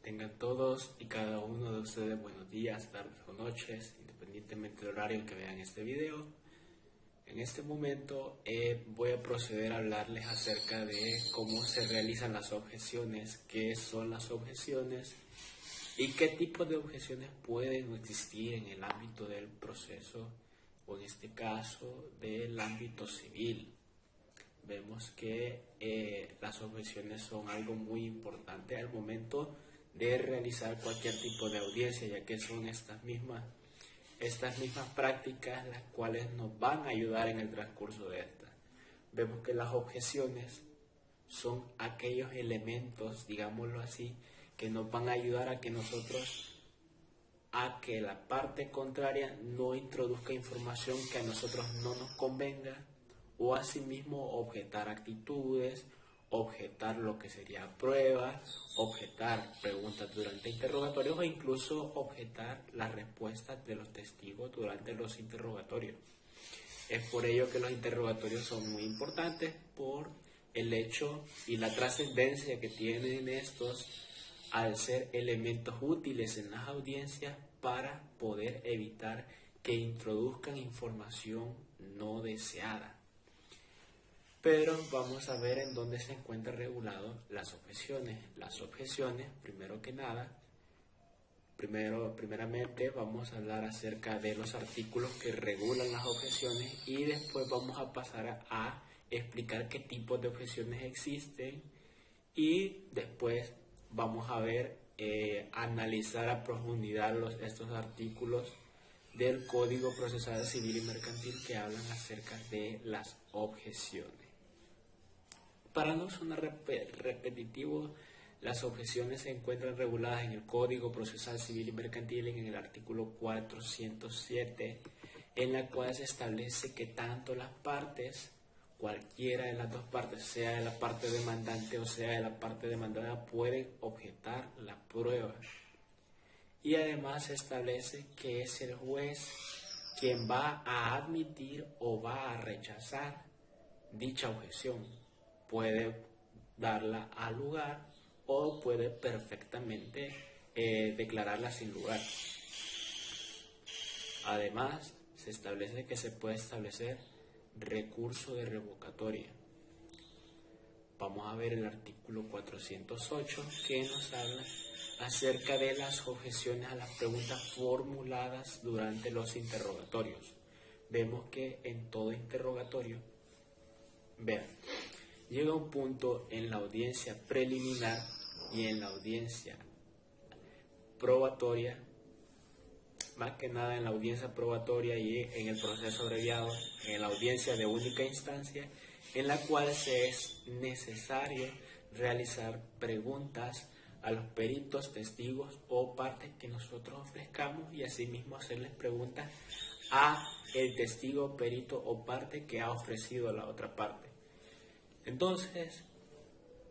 Tengan todos y cada uno de ustedes buenos días, tardes o noches, independientemente del horario que vean este video. En este momento voy a proceder a hablarles acerca de cómo se realizan las objeciones, qué son las objeciones y qué tipo de objeciones pueden existir en el ámbito del proceso o en este caso del ámbito civil. Vemos que las objeciones son algo muy importante al momento de realizar cualquier tipo de audiencia, ya que son estas mismas prácticas las cuales nos van a ayudar en el transcurso de esta. Vemos que las objeciones son aquellos elementos, digámoslo así, que nos van a ayudar a que la parte contraria no introduzca información que a nosotros no nos convenga, o asimismo objetar actitudes, objetar lo que sería pruebas, objetar preguntas durante interrogatorios o incluso objetar las respuestas de los testigos durante los interrogatorios. Es por ello que los interrogatorios son muy importantes por el hecho y la trascendencia que tienen estos al ser elementos útiles en las audiencias para poder evitar que introduzcan información no deseada. Pero vamos a ver en dónde se encuentran reguladas las objeciones. Las objeciones, primeramente vamos a hablar acerca de los artículos que regulan las objeciones y después vamos a pasar a explicar qué tipos de objeciones existen y después vamos a ver, analizar a profundidad estos artículos del Código Procesal Civil y Mercantil que hablan acerca de las objeciones. Para no sonar repetitivo, las objeciones se encuentran reguladas en el Código Procesal Civil y Mercantil en el artículo 407, en la cual se establece que tanto las partes, cualquiera de las dos partes, sea de la parte demandante o sea de la parte demandada, pueden objetar la prueba. Y además se establece que es el juez quien va a admitir o va a rechazar dicha objeción. Puede darla al lugar o puede perfectamente declararla sin lugar. Además, se establece que se puede establecer recurso de revocatoria. Vamos a ver el artículo 408 que nos habla acerca de las objeciones a las preguntas formuladas durante los interrogatorios. Vemos que en todo interrogatorio, llega un punto en la audiencia preliminar y en la audiencia probatoria, más que nada en la audiencia probatoria y en el proceso abreviado, en la audiencia de única instancia, en la cual se es necesario realizar preguntas a los peritos, testigos o partes que nosotros ofrezcamos y asimismo hacerles preguntas a el testigo, perito o parte que ha ofrecido a la otra parte. Entonces,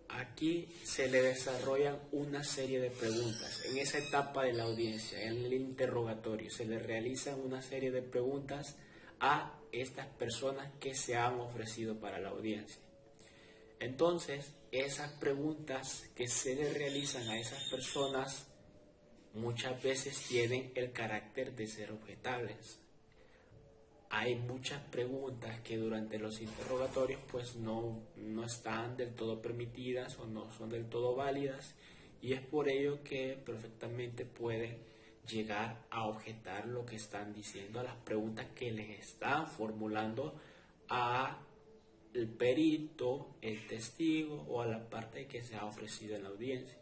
aquí se le desarrollan una serie de preguntas. En esa etapa de la audiencia, en el interrogatorio, se le realizan una serie de preguntas a estas personas que se han ofrecido para la audiencia. Entonces, esas preguntas que se le realizan a esas personas muchas veces tienen el carácter de ser objetables. Hay muchas preguntas que durante los interrogatorios pues no están del todo permitidas o no son del todo válidas, y es por ello que perfectamente pueden llegar a objetar lo que están diciendo a las preguntas que les están formulando a el perito, el testigo o a la parte que se ha ofrecido en la audiencia.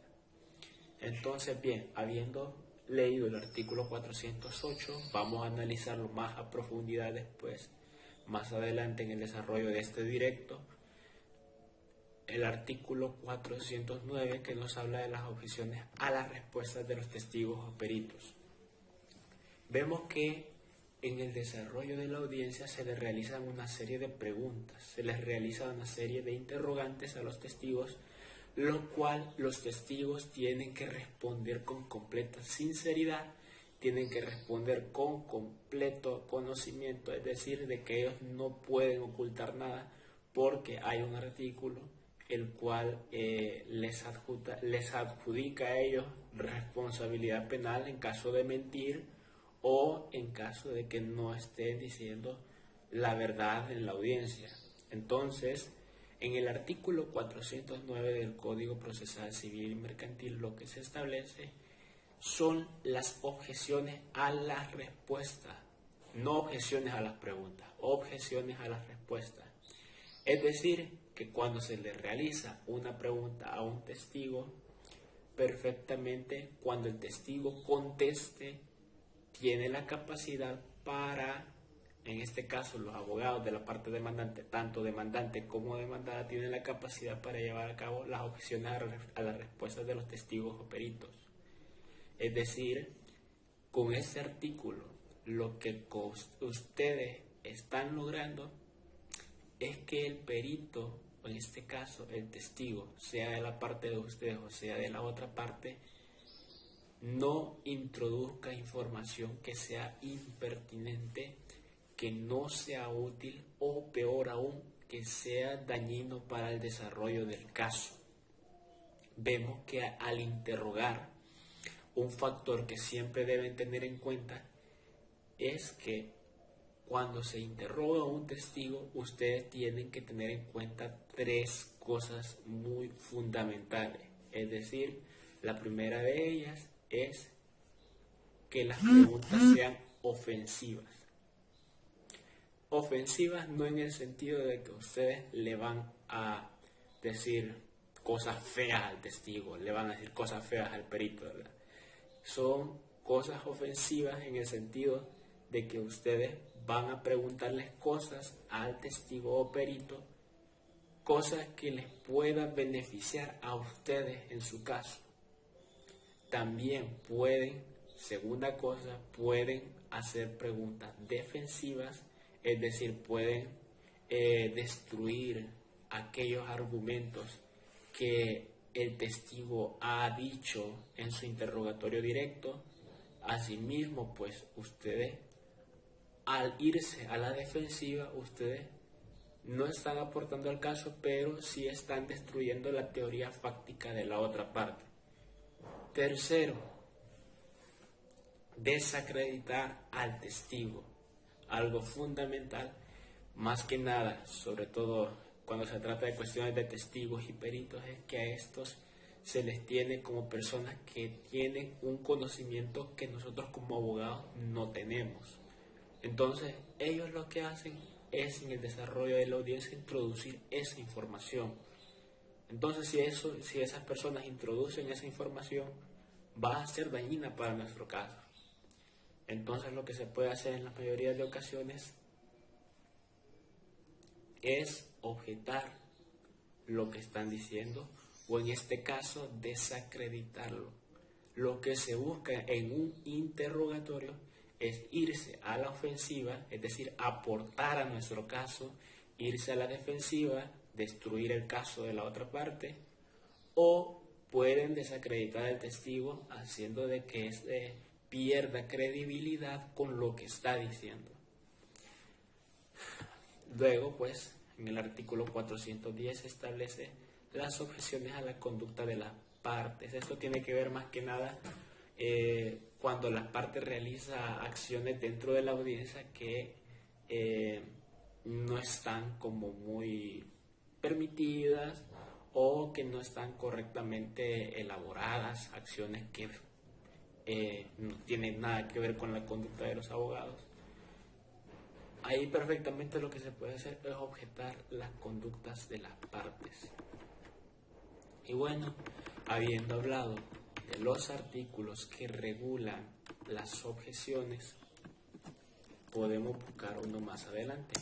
Entonces, bien, habiendo leído el artículo 408, vamos a analizarlo más a profundidad después, más adelante en el desarrollo de este directo, el artículo 409 que nos habla de las objeciones a las respuestas de los testigos o peritos. Vemos que en el desarrollo de la audiencia se les realizan una serie de preguntas, se les realiza una serie de interrogantes a los testigos, lo cual los testigos tienen que responder con completa sinceridad, tienen que responder con completo conocimiento, es decir, de que ellos no pueden ocultar nada, porque hay un artículo el cual les adjudica a ellos responsabilidad penal en caso de mentir o en caso de que no estén diciendo la verdad en la audiencia. Entonces, en el artículo 409 del Código Procesal Civil y Mercantil, lo que se establece son las objeciones a las respuestas, no objeciones a las preguntas, objeciones a las respuestas. Es decir, que cuando se le realiza una pregunta a un testigo, perfectamente cuando el testigo conteste, tiene la capacidad para, en este caso los abogados de la parte demandante, tanto demandante como demandada, tienen la capacidad para llevar a cabo las objeciones a las respuestas de los testigos o peritos. Es decir, con este artículo, lo que ustedes están logrando es que el perito, o en este caso el testigo, sea de la parte de ustedes o sea de la otra parte, no introduzca información que sea impertinente, que no sea útil o peor aún, que sea dañino para el desarrollo del caso. Vemos que al interrogar, un factor que siempre deben tener en cuenta es que cuando se interroga a un testigo, ustedes tienen que tener en cuenta tres cosas muy fundamentales. Es decir, la primera de ellas es que las preguntas sean ofensivas. Ofensivas no en el sentido de que ustedes le van a decir cosas feas al testigo, le van a decir cosas feas al perito, ¿verdad? Son cosas ofensivas en el sentido de que ustedes van a preguntarles cosas al testigo o perito, cosas que les puedan beneficiar a ustedes en su caso. También pueden, segunda cosa, pueden hacer preguntas defensivas, es decir, pueden destruir aquellos argumentos que el testigo ha dicho en su interrogatorio directo. Asimismo, pues ustedes, al irse a la defensiva, ustedes no están aportando al caso, pero sí están destruyendo la teoría fáctica de la otra parte. Tercero, desacreditar al testigo. Algo fundamental, más que nada, sobre todo cuando se trata de cuestiones de testigos y peritos, es que a estos se les tiene como personas que tienen un conocimiento que nosotros como abogados no tenemos. Entonces, ellos lo que hacen es en el desarrollo de la audiencia introducir esa información. Entonces, si esas personas introducen esa información, va a ser dañina para nuestro caso. Entonces, lo que se puede hacer en la mayoría de ocasiones es objetar lo que están diciendo, o en este caso desacreditarlo. Lo que se busca en un interrogatorio es irse a la ofensiva, es decir, aportar a nuestro caso, irse a la defensiva, destruir el caso de la otra parte, o pueden desacreditar al testigo haciendo de que éste pierda credibilidad con lo que está diciendo. Luego, pues, en el artículo 410 se establece las objeciones a la conducta de las partes. Esto tiene que ver más que nada cuando la parte realiza acciones dentro de la audiencia que no están como muy permitidas o que no están correctamente elaboradas, acciones que no tienen nada que ver con la conducta de los abogados. Ahí perfectamente lo que se puede hacer es objetar las conductas de las partes. Y bueno, habiendo hablado de los artículos que regulan las objeciones, podemos buscar uno más adelante.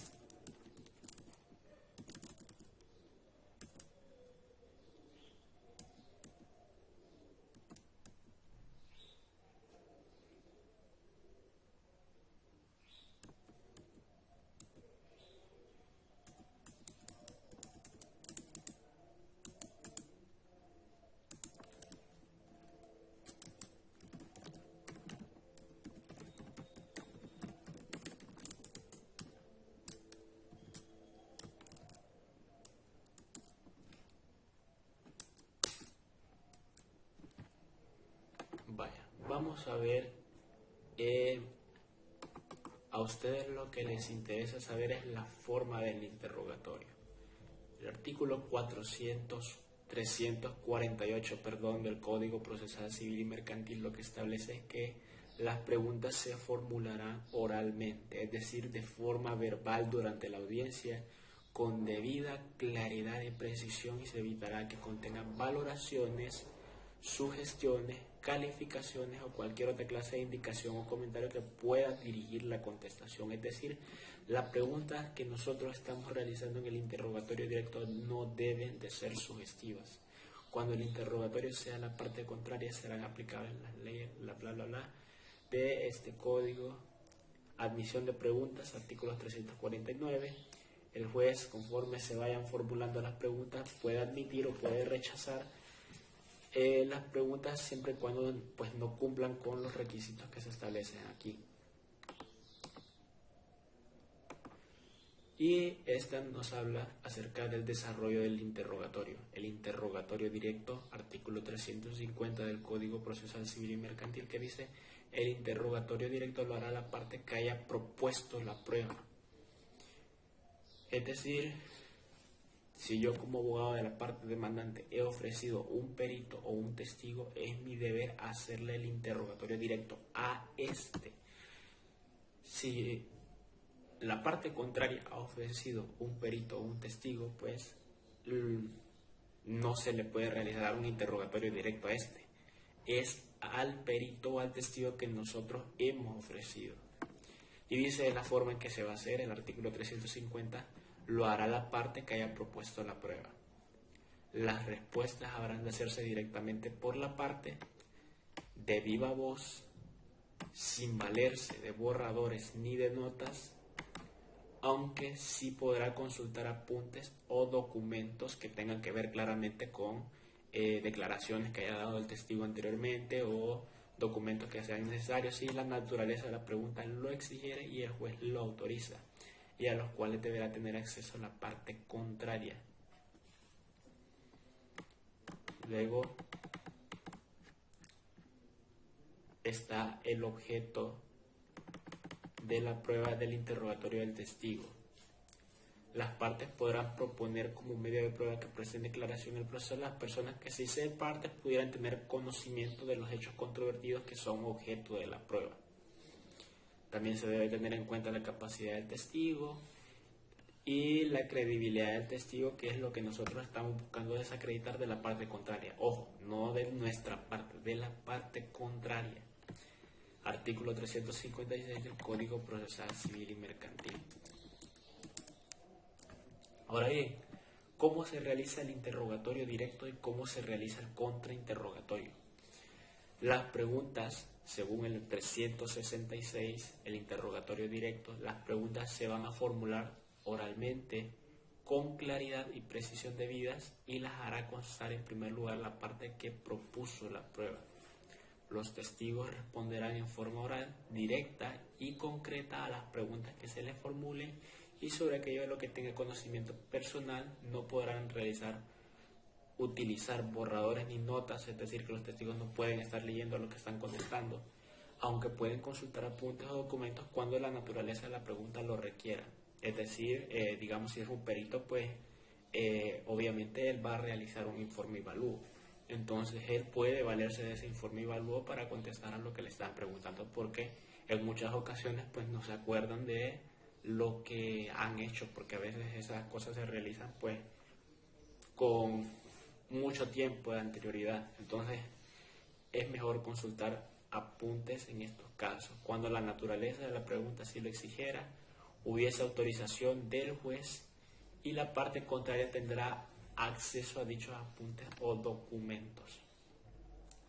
vamos a ver, a ustedes lo que les interesa saber es la forma del interrogatorio. El artículo 348 del Código Procesal Civil y Mercantil lo que establece es que las preguntas se formularán oralmente, es decir, de forma verbal durante la audiencia, con debida claridad y precisión, y se evitará que contengan valoraciones, sugestiones, calificaciones o cualquier otra clase de indicación o comentario que pueda dirigir la contestación. Es decir, las preguntas que nosotros estamos realizando en el interrogatorio directo no deben de ser sugestivas. Cuando el interrogatorio sea la parte contraria, serán aplicables las leyes, bla bla bla, de este código. Admisión de preguntas, artículos 349. El juez, conforme se vayan formulando las preguntas, puede admitir o puede rechazar las preguntas siempre y cuando pues, no cumplan con los requisitos que se establecen aquí. Y esta nos habla acerca del desarrollo del interrogatorio. El interrogatorio directo, artículo 350 del Código Procesal Civil y Mercantil, que dice: el interrogatorio directo lo hará la parte que haya propuesto la prueba. Es decir, si yo como abogado de la parte demandante he ofrecido un perito o un testigo, es mi deber hacerle el interrogatorio directo a este. Si la parte contraria ha ofrecido un perito o un testigo, pues no se le puede realizar un interrogatorio directo a este. Es al perito o al testigo que nosotros hemos ofrecido. Y dice de la forma en que se va a hacer. El artículo 350 lo hará la parte que haya propuesto la prueba. Las respuestas habrán de hacerse directamente por la parte, de viva voz, sin valerse de borradores ni de notas, aunque sí podrá consultar apuntes o documentos que tengan que ver claramente con declaraciones que haya dado el testigo anteriormente o documentos que sean necesarios si la naturaleza de la pregunta lo exigiere y el juez lo autoriza, y a los cuales deberá tener acceso la parte contraria. Luego está el objeto de la prueba del interrogatorio del testigo. Las partes podrán proponer como medio de prueba que presten declaración en el proceso las personas que, si ser partes, pudieran tener conocimiento de los hechos controvertidos que son objeto de la prueba. También se debe tener en cuenta la capacidad del testigo y la credibilidad del testigo, que es lo que nosotros estamos buscando desacreditar de la parte contraria. Ojo, no de nuestra parte, de la parte contraria. Artículo 356 del Código Procesal Civil y Mercantil. Ahora bien, ¿cómo se realiza el interrogatorio directo y cómo se realiza el contrainterrogatorio? Las preguntas, según el 366, el interrogatorio directo, las preguntas se van a formular oralmente, con claridad y precisión debidas, y las hará constar en primer lugar la parte que propuso la prueba. Los testigos responderán en forma oral, directa y concreta a las preguntas que se les formulen, y sobre aquello de lo que tenga conocimiento personal no podrán utilizar borradores ni notas, es decir, que los testigos no pueden estar leyendo lo que están contestando, aunque pueden consultar apuntes o documentos cuando la naturaleza de la pregunta lo requiera. Es decir, digamos, si es un perito, pues obviamente él va a realizar un informe evalúo. Entonces él puede valerse de ese informe evalúo para contestar a lo que le están preguntando, porque en muchas ocasiones pues no se acuerdan de lo que han hecho, porque a veces esas cosas se realizan pues con mucho tiempo de anterioridad. Entonces es mejor consultar apuntes en estos casos. Cuando la naturaleza de la pregunta sí lo exigiera, hubiese autorización del juez y la parte contraria tendrá acceso a dichos apuntes o documentos.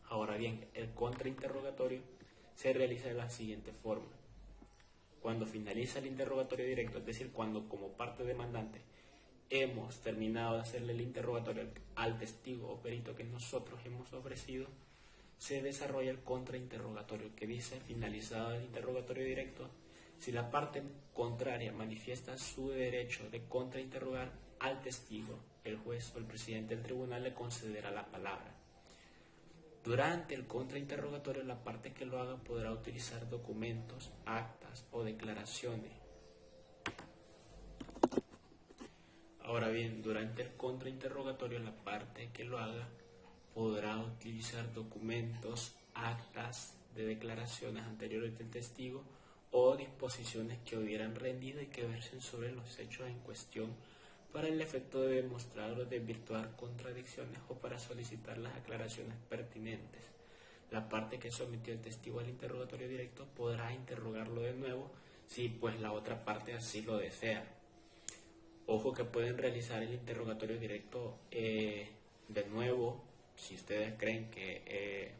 Ahora bien, el contrainterrogatorio se realiza de la siguiente forma. Cuando finaliza el interrogatorio directo, es decir, cuando como parte demandante hemos terminado de hacerle el interrogatorio al testigo o perito que nosotros hemos ofrecido, se desarrolla el contrainterrogatorio, que dice: finalizado el interrogatorio directo, si la parte contraria manifiesta su derecho de contrainterrogar al testigo, el juez o el presidente del tribunal le concederá la palabra. Durante el contrainterrogatorio, la parte que lo haga podrá utilizar documentos, actas o declaraciones. Ahora bien, durante el contrainterrogatorio, la parte que lo haga podrá utilizar documentos, actas de declaraciones anteriores del testigo o disposiciones que hubieran rendido y que versen sobre los hechos en cuestión para el efecto de demostrar o desvirtuar contradicciones o para solicitar las aclaraciones pertinentes. La parte que sometió el testigo al interrogatorio directo podrá interrogarlo de nuevo si pues la otra parte así lo desea. Ojo que pueden realizar el interrogatorio directo de nuevo si ustedes creen que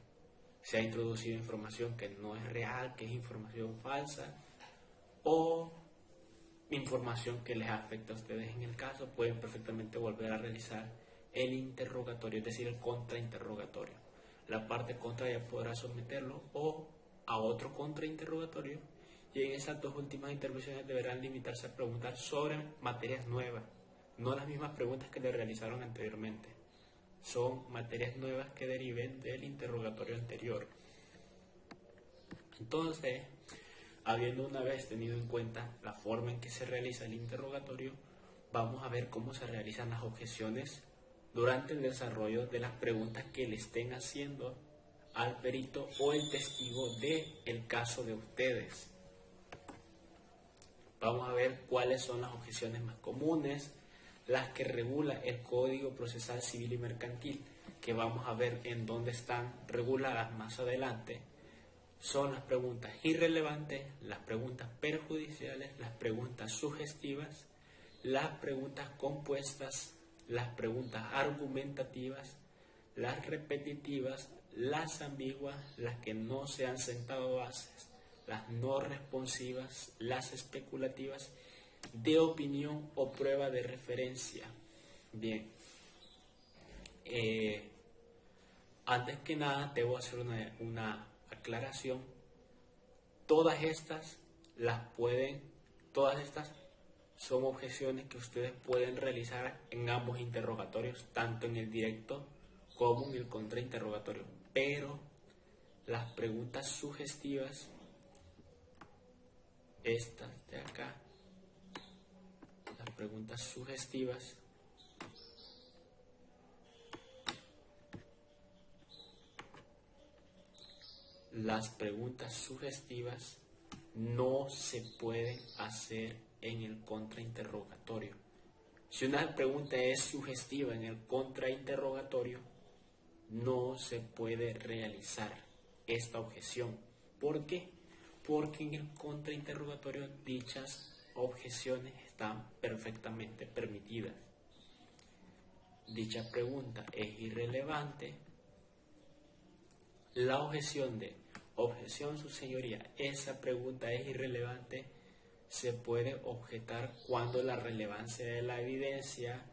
se ha introducido información que no es real, que es información falsa o información que les afecta a ustedes en el caso, pueden perfectamente volver a realizar el interrogatorio, es decir, el contrainterrogatorio. La parte contra ya podrá someterlo o a otro contrainterrogatorio y en esas dos últimas intervenciones deberán limitarse a preguntar sobre materias nuevas, no las mismas preguntas que le realizaron anteriormente. Son materias nuevas que deriven del interrogatorio anterior. Entonces, habiendo una vez tenido en cuenta la forma en que se realiza el interrogatorio, vamos a ver cómo se realizan las objeciones durante el desarrollo de las preguntas que le estén haciendo al perito o el testigo del caso de ustedes. Vamos a ver cuáles son las objeciones más comunes, las que regula el Código Procesal Civil y Mercantil, que vamos a ver en dónde están reguladas más adelante. Son las preguntas irrelevantes, las preguntas perjudiciales, las preguntas sugestivas, las preguntas compuestas, las preguntas argumentativas, las repetitivas, las ambiguas, las que no se han sentado bases, las no responsivas, las especulativas, de opinión o prueba de referencia. Bien, antes que nada debo hacer una aclaración. Todas estas son objeciones que ustedes pueden realizar en ambos interrogatorios, tanto en el directo como en el contrainterrogatorio. Pero las preguntas sugestivas, estas de acá, las preguntas sugestivas, no se pueden hacer en el contrainterrogatorio. Si una pregunta es sugestiva en el contrainterrogatorio, no se puede realizar esta objeción. ¿Por qué? Porque en el contrainterrogatorio dichas objeciones están perfectamente permitidas. Dicha pregunta es irrelevante. La objeción su señoría, esa pregunta es irrelevante, se puede objetar cuando la relevancia de la evidencia,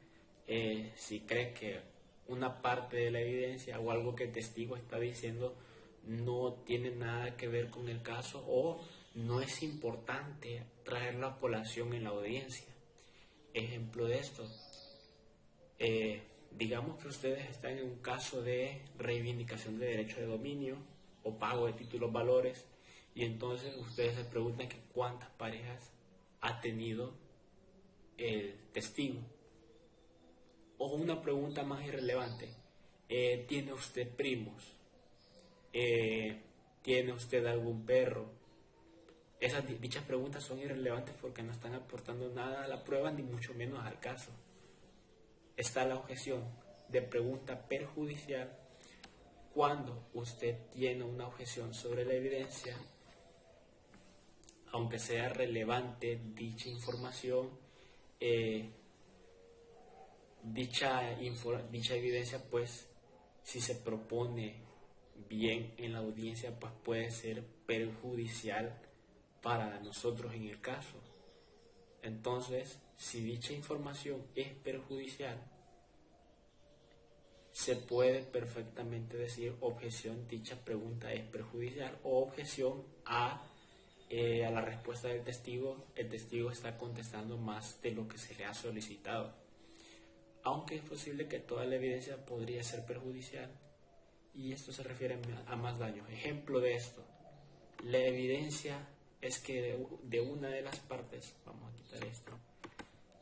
si cree que una parte de la evidencia o algo que el testigo está diciendo no tiene nada que ver con el caso o no es importante traerlo a colación en la audiencia. Ejemplo de esto, digamos que ustedes están en un caso de reivindicación de derecho de dominio o pago de títulos valores y entonces ustedes se preguntan que cuántas parejas ha tenido el testigo. O una pregunta más irrelevante, ¿tiene usted primos? ¿Tiene usted algún perro? Dichas preguntas son irrelevantes porque no están aportando nada a la prueba ni mucho menos al caso. Está la objeción de pregunta perjudicial cuando usted tiene una objeción sobre la evidencia, aunque sea relevante dicha información, dicha evidencia, pues, si se propone bien en la audiencia, pues puede ser perjudicial para nosotros en el caso. Entonces, si dicha información es perjudicial, se puede perfectamente decir objeción, dicha pregunta es perjudicial, o objeción a la respuesta del testigo, el testigo está contestando más de lo que se le ha solicitado. Aunque es posible que toda la evidencia podría ser perjudicial y esto se refiere a más daños. Ejemplo de esto, la evidencia es que de una de las partes, vamos a quitar esto,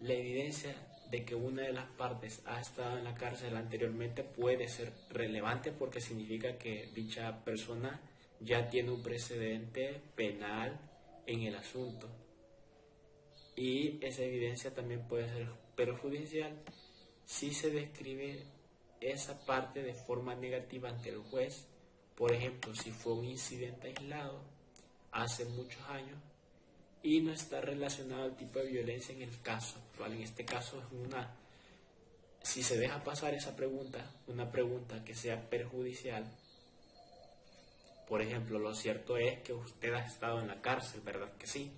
la evidencia de que una de las partes ha estado en la cárcel anteriormente puede ser relevante porque significa que dicha persona ya tiene un precedente penal en el asunto. Y esa evidencia también puede ser perjudicial si se describe esa parte de forma negativa ante el juez. Por ejemplo, si fue un incidente aislado hace muchos años y no está relacionado al tipo de violencia en el caso actual. En este caso si se deja pasar esa pregunta, una pregunta que sea perjudicial, por ejemplo, lo cierto es que usted ha estado en la cárcel, ¿verdad que sí?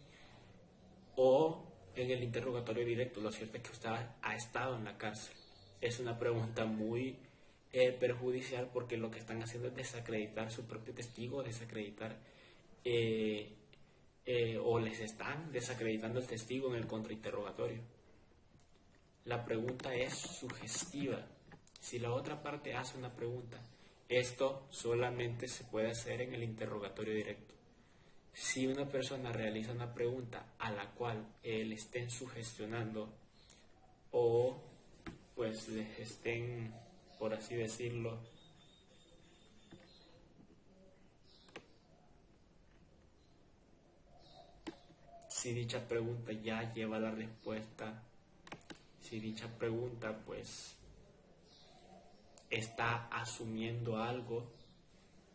O en el interrogatorio directo, lo cierto es que usted ha estado en la cárcel. Es una pregunta muy perjudicial porque lo que están haciendo es desacreditar su propio testigo, desacreditar o les están desacreditando el testigo en el contrainterrogatorio. La pregunta es sugestiva. Si la otra parte hace una pregunta, esto solamente se puede hacer en el interrogatorio directo. Si una persona realiza una pregunta a la cual le estén sugestionando o pues les estén, por así decirlo, si dicha pregunta ya lleva la respuesta, si dicha pregunta pues está asumiendo algo,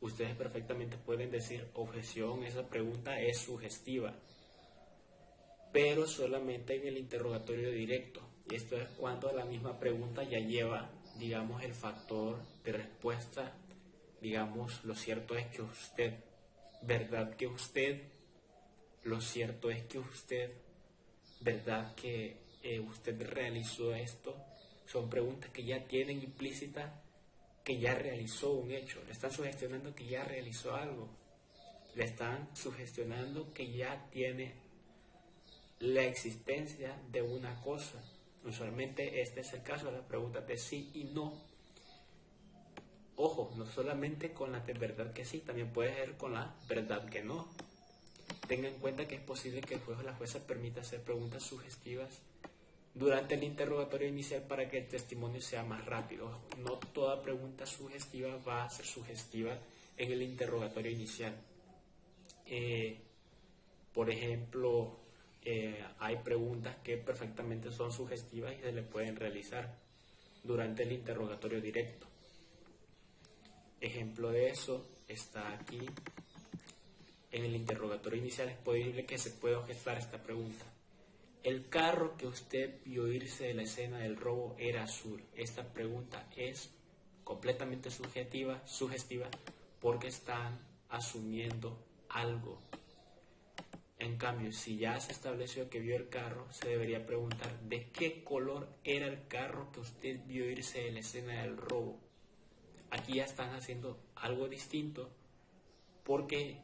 ustedes perfectamente pueden decir objeción, esa pregunta es sugestiva, pero solamente en el interrogatorio directo. Y esto es cuando la misma pregunta ya lleva, digamos, el factor de respuesta, digamos, lo cierto es que usted, ¿verdad que usted? Lo cierto es que usted, ¿verdad que usted realizó esto? Son preguntas que ya tienen implícita que ya realizó un hecho. Le están sugestionando que ya realizó algo. Le están sugestionando que ya tiene la existencia de una cosa. Usualmente este es el caso de las preguntas de sí y no. Ojo, no solamente con la de verdad que sí, también puede ser con la verdad que no. Tenga en cuenta que es posible que el juez o la jueza permita hacer preguntas sugestivas durante el interrogatorio inicial para que el testimonio sea más rápido. No toda pregunta sugestiva va a ser sugestiva en el interrogatorio inicial. Por ejemplo, hay preguntas que perfectamente son sugestivas y se le pueden realizar durante el interrogatorio directo. Ejemplo de eso está aquí. En el interrogatorio inicial es posible que se pueda objetar esta pregunta. El carro que usted vio irse de la escena del robo era azul. Esta pregunta es completamente sugestiva porque están asumiendo algo. En cambio, si ya se estableció que vio el carro, se debería preguntar ¿de qué color era el carro que usted vio irse de la escena del robo? Aquí ya están haciendo algo distinto porque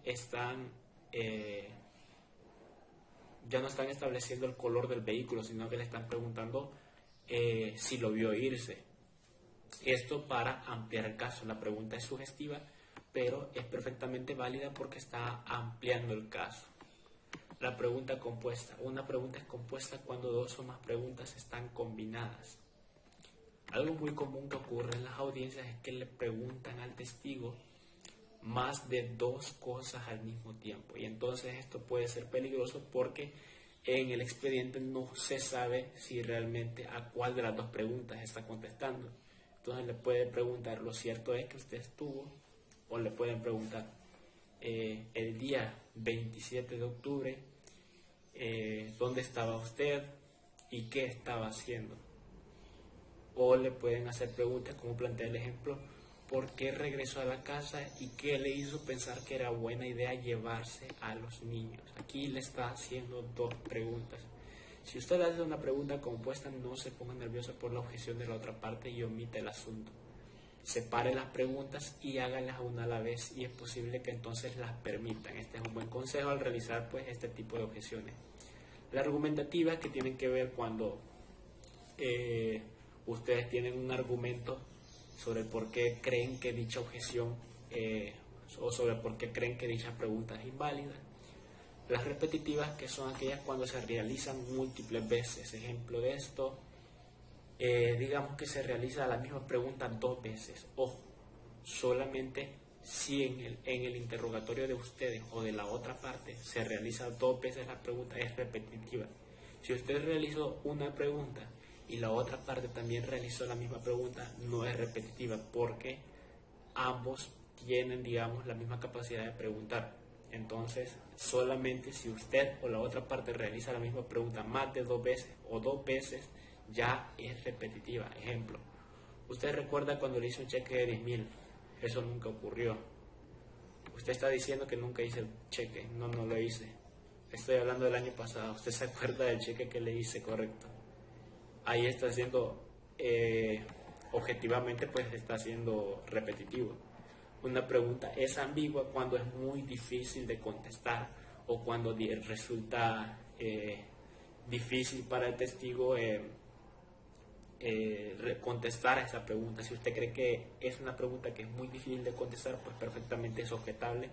ya no están estableciendo el color del vehículo, sino que le están preguntando si lo vio irse. Esto para ampliar el caso. La pregunta es sugestiva, pero es perfectamente válida porque está ampliando el caso. La pregunta compuesta. Una pregunta es compuesta cuando dos o más preguntas están combinadas. Algo muy común que ocurre en las audiencias es que le preguntan al testigo más de dos cosas al mismo tiempo, y entonces esto puede ser peligroso porque en el expediente no se sabe si realmente a cuál de las dos preguntas está contestando. Entonces le puede preguntar lo cierto es que usted estuvo, o le pueden preguntar el día 27 de octubre dónde estaba usted y qué estaba haciendo, o le pueden hacer preguntas como plantea el ejemplo: ¿por qué regresó a la casa y qué le hizo pensar que era buena idea llevarse a los niños? Aquí le está haciendo dos preguntas. Si usted hace una pregunta compuesta, no se ponga nervioso por la objeción de la otra parte y omite el asunto. Separe las preguntas y hágalas una a la vez, y es posible que entonces las permitan. Este es un buen consejo al realizar pues este tipo de objeciones. Las argumentativas, que tienen que ver cuando ustedes tienen un argumento sobre el por qué creen que dicha objeción o sobre por qué creen que dicha pregunta es inválida. Las repetitivas, que son aquellas cuando se realizan múltiples veces. Ejemplo de esto, digamos que se realiza la misma pregunta 2 veces. Ojo, solamente si en el interrogatorio de ustedes o de la otra parte se realiza 2 veces la pregunta, es repetitiva. Si usted realizó una pregunta y la otra parte también realizó la misma pregunta, no es repetitiva, porque ambos tienen, digamos, la misma capacidad de preguntar. Entonces, solamente si usted o la otra parte realiza la misma pregunta más de 2 veces o 2 veces, ya es repetitiva. Ejemplo, usted recuerda cuando le hizo un cheque de 10.000, eso nunca ocurrió. Usted está diciendo que nunca hice el cheque. No, no lo hice. Estoy hablando del año pasado. Usted se acuerda del cheque que le hice, correcto. Ahí está siendo, objetivamente, pues está siendo repetitivo. Una pregunta es ambigua cuando es muy difícil de contestar o cuando resulta difícil para el testigo contestar a esa pregunta. Si usted cree que es una pregunta que es muy difícil de contestar, pues perfectamente es objetable,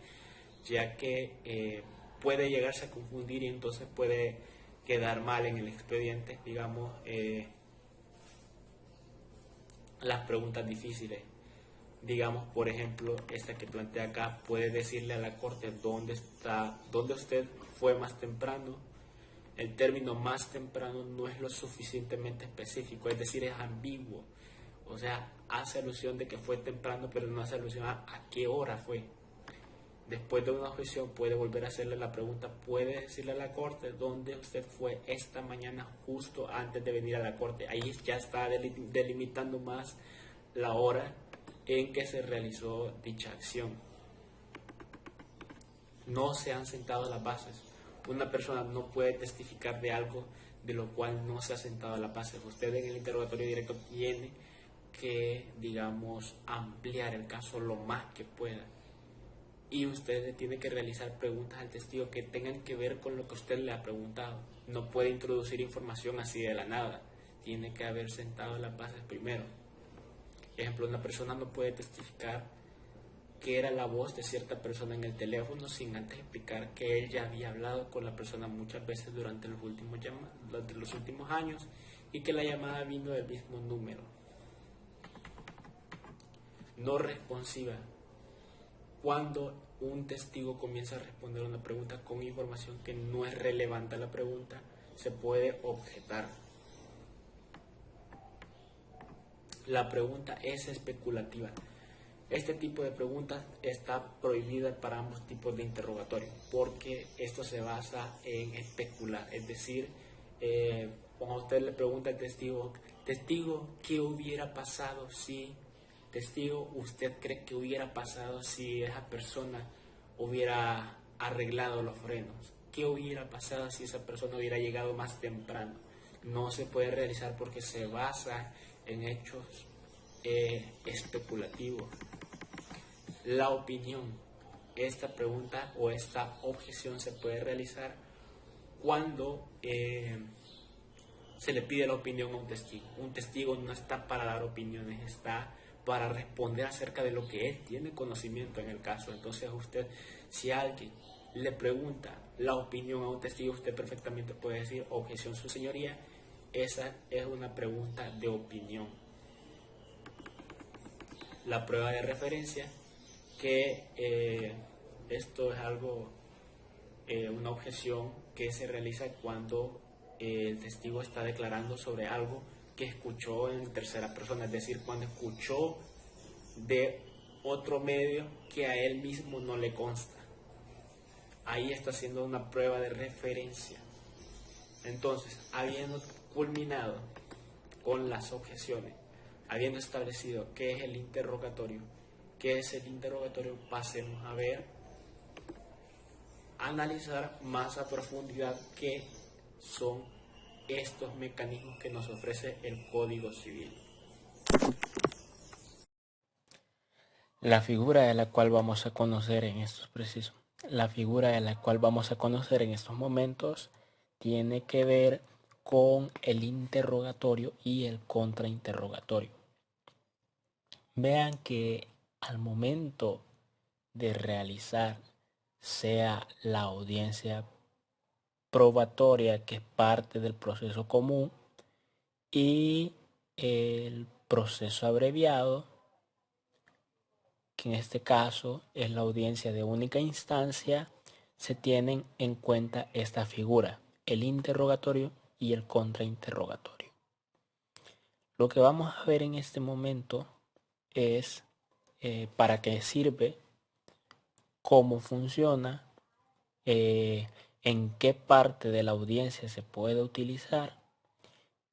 ya que puede llegarse a confundir y entonces puede quedar mal en el expediente, digamos, las preguntas difíciles. Digamos, por ejemplo, esta que plantea acá, puede decirle a la corte dónde usted fue más temprano. El término más temprano no es lo suficientemente específico, es decir, es ambiguo. O sea, hace alusión de que fue temprano, pero no hace alusión a qué hora fue. Después de una objeción puede volver a hacerle la pregunta, puede decirle a la corte dónde usted fue esta mañana justo antes de venir a la corte. Ahí ya está delimitando más la hora en que se realizó dicha acción. No se han sentado las bases. Una persona no puede testificar de algo de lo cual no se ha sentado las bases. Usted en el interrogatorio directo tiene que, digamos, ampliar el caso lo más que pueda. Y usted tiene que realizar preguntas al testigo que tengan que ver con lo que usted le ha preguntado. No puede introducir información así de la nada. Tiene que haber sentado las bases primero. Ejemplo, una persona no puede testificar que era la voz de cierta persona en el teléfono sin antes explicar que él ya había hablado con la persona muchas veces durante los últimos años y que la llamada vino del mismo número. No responsiva. Cuando un testigo comienza a responder una pregunta con información que no es relevante a la pregunta, se puede objetar. La pregunta es especulativa. Este tipo de preguntas está prohibida para ambos tipos de interrogatorio, porque esto se basa en especular. Es decir, cuando usted le pregunta al testigo, ¿qué hubiera pasado si? Testigo, ¿usted cree que hubiera pasado si esa persona hubiera arreglado los frenos? ¿Qué hubiera pasado si esa persona hubiera llegado más temprano? No se puede realizar porque se basa en hechos especulativos. La opinión. Esta pregunta o esta objeción se puede realizar cuando se le pide la opinión a un testigo. Un testigo no está para dar opiniones, está para responder acerca de lo que él tiene conocimiento en el caso. Entonces usted, si alguien le pregunta la opinión a un testigo, usted perfectamente puede decir, objeción su señoría, esa es una pregunta de opinión. La prueba de referencia, que esto es algo, una objeción que se realiza cuando el testigo está declarando sobre algo que escuchó en tercera persona, es decir, cuando escuchó de otro medio que a él mismo no le consta. Ahí está haciendo una prueba de referencia. Entonces, habiendo culminado con las objeciones, habiendo establecido qué es el interrogatorio, pasemos a analizar más a profundidad qué son estos mecanismos que nos ofrece el Código Civil. La figura de la cual vamos a conocer en estos momentos tiene que ver con el interrogatorio y el contrainterrogatorio. vean que al momento de realizar sea la audiencia probatoria, que es parte del proceso común, y el proceso abreviado, que en este caso es la audiencia de única instancia, se tienen en cuenta esta figura, el interrogatorio y el contrainterrogatorio. Lo que vamos a ver en este momento es para qué sirve, cómo funciona, en qué parte de la audiencia se puede utilizar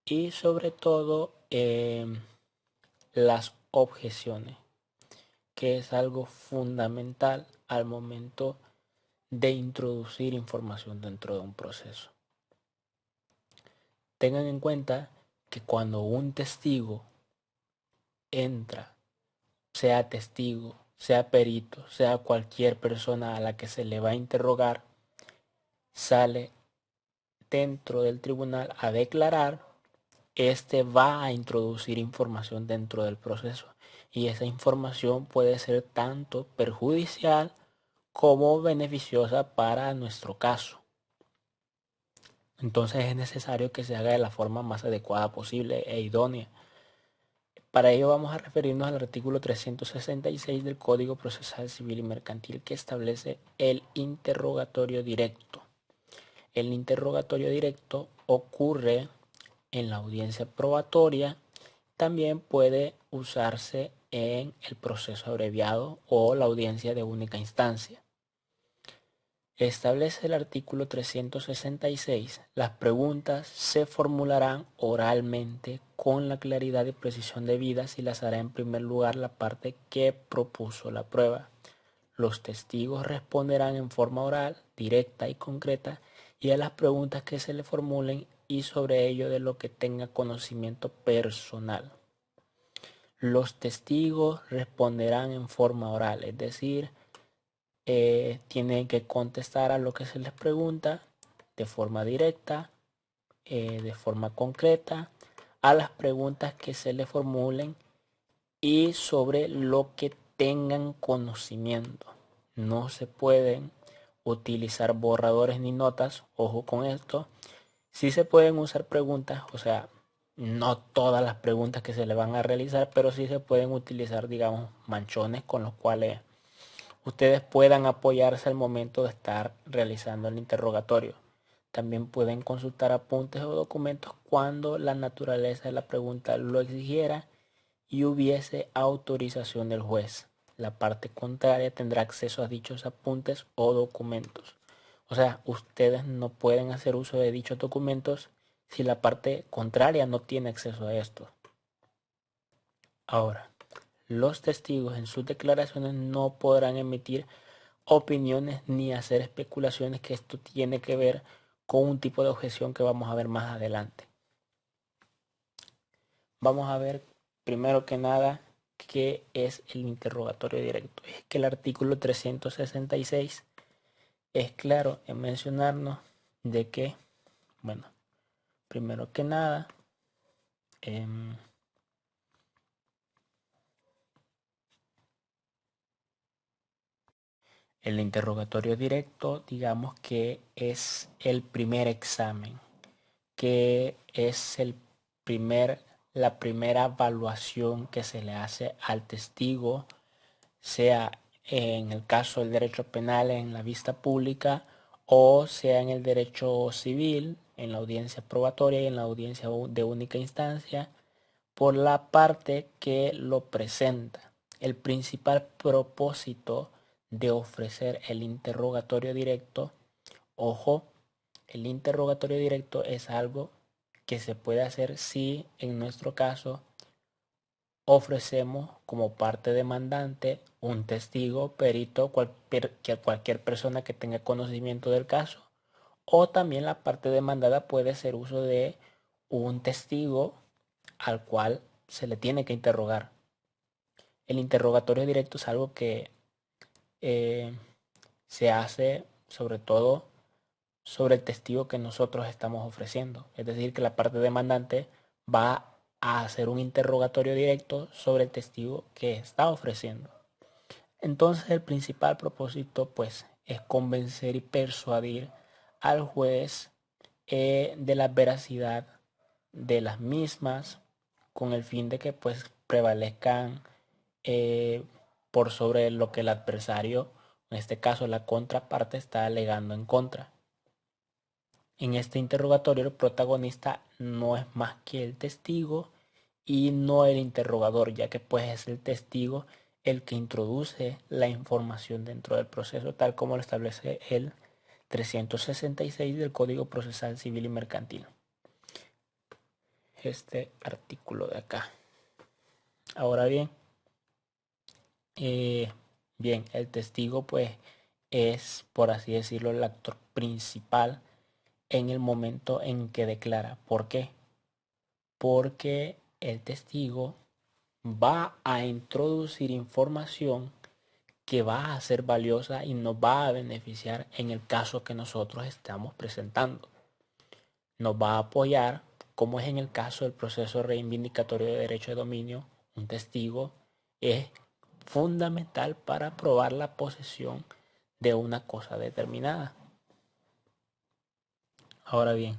y sobre todo las objeciones, que es algo fundamental al momento de introducir información dentro de un proceso. Tengan en cuenta que cuando un testigo entra, sea testigo, sea perito, sea cualquier persona a la que se le va a interrogar, sale dentro del tribunal a declarar, este va a introducir información dentro del proceso y esa información puede ser tanto perjudicial como beneficiosa para nuestro caso. Entonces es necesario que se haga de la forma más adecuada posible e idónea. Para ello vamos a referirnos al artículo 366 del Código Procesal Civil y Mercantil, que establece el interrogatorio directo. El interrogatorio directo ocurre en la audiencia probatoria, también puede usarse en el proceso abreviado o la audiencia de única instancia. Establece el artículo 366, las preguntas se formularán oralmente con la claridad y precisión debidas y las hará en primer lugar la parte que propuso la prueba. Los testigos responderán en forma oral, directa y concreta y a las preguntas que se le formulen y sobre ello de lo que tenga conocimiento personal. Los testigos responderán en forma oral, es decir, tienen que contestar a lo que se les pregunta de forma directa, de forma concreta, a las preguntas que se les formulen y sobre lo que tengan conocimiento. No se pueden utilizar borradores ni notas, ojo con esto. Sí se pueden usar preguntas, o sea, no todas las preguntas que se le van a realizar, pero sí se pueden utilizar, digamos, manchones con los cuales ustedes puedan apoyarse al momento de estar realizando el interrogatorio. También pueden consultar apuntes o documentos cuando la naturaleza de la pregunta lo exigiera y hubiese autorización del juez. La parte contraria tendrá acceso a dichos apuntes o documentos. O sea, ustedes no pueden hacer uso de dichos documentos si la parte contraria no tiene acceso a estos. Ahora, los testigos en sus declaraciones no podrán emitir opiniones ni hacer especulaciones, que esto tiene que ver con un tipo de objeción que vamos a ver más adelante. Vamos a ver primero que nada qué es el interrogatorio directo. Es que el artículo 366 es claro en mencionarnos de que, bueno, primero que nada, el interrogatorio directo, digamos que es el primer examen, que es la primera evaluación que se le hace al testigo, sea en el caso del derecho penal en la vista pública o sea en el derecho civil, en la audiencia probatoria y en la audiencia de única instancia, por la parte que lo presenta. El principal propósito de ofrecer el interrogatorio directo, ojo, el interrogatorio directo es algo que se puede hacer si en nuestro caso ofrecemos como parte demandante un testigo, perito, cualquier persona que tenga conocimiento del caso, o también la parte demandada puede hacer uso de un testigo al cual se le tiene que interrogar. El interrogatorio directo es algo que eh, se hace sobre todo sobre el testigo que nosotros estamos ofreciendo. Es decir, que la parte demandante va a hacer un interrogatorio directo sobre el testigo que está ofreciendo. Entonces el principal propósito pues es convencer y persuadir al juez de la veracidad de las mismas, con el fin de que pues prevalezcan eh, por sobre lo que el adversario, en este caso la contraparte, está alegando en contra. En este interrogatorio el protagonista no es más que el testigo y no el interrogador, ya que pues es el testigo el que introduce la información dentro del proceso, tal como lo establece el 366 del Código Procesal Civil y Mercantil. Este artículo de acá. Ahora bien, el testigo pues es, por así decirlo, el actor principal en el momento en que declara. ¿Por qué? Porque el testigo va a introducir información que va a ser valiosa y nos va a beneficiar en el caso que nosotros estamos presentando. Nos va a apoyar, como es en el caso del proceso reivindicatorio de derecho de dominio. Un testigo es fundamental para probar la posesión de una cosa determinada. Ahora bien,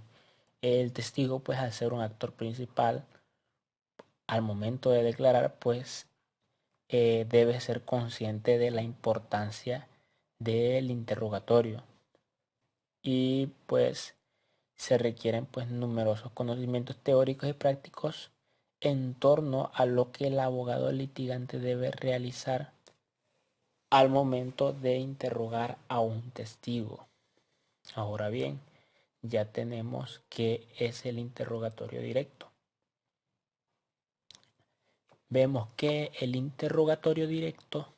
el testigo, pues al ser un actor principal, al momento de declarar, pues debe ser consciente de la importancia del interrogatorio y pues se requieren pues numerosos conocimientos teóricos y prácticos en torno a lo que el abogado litigante debe realizar al momento de interrogar a un testigo. Ahora bien, ya tenemos qué es el interrogatorio directo. Vemos que el interrogatorio directo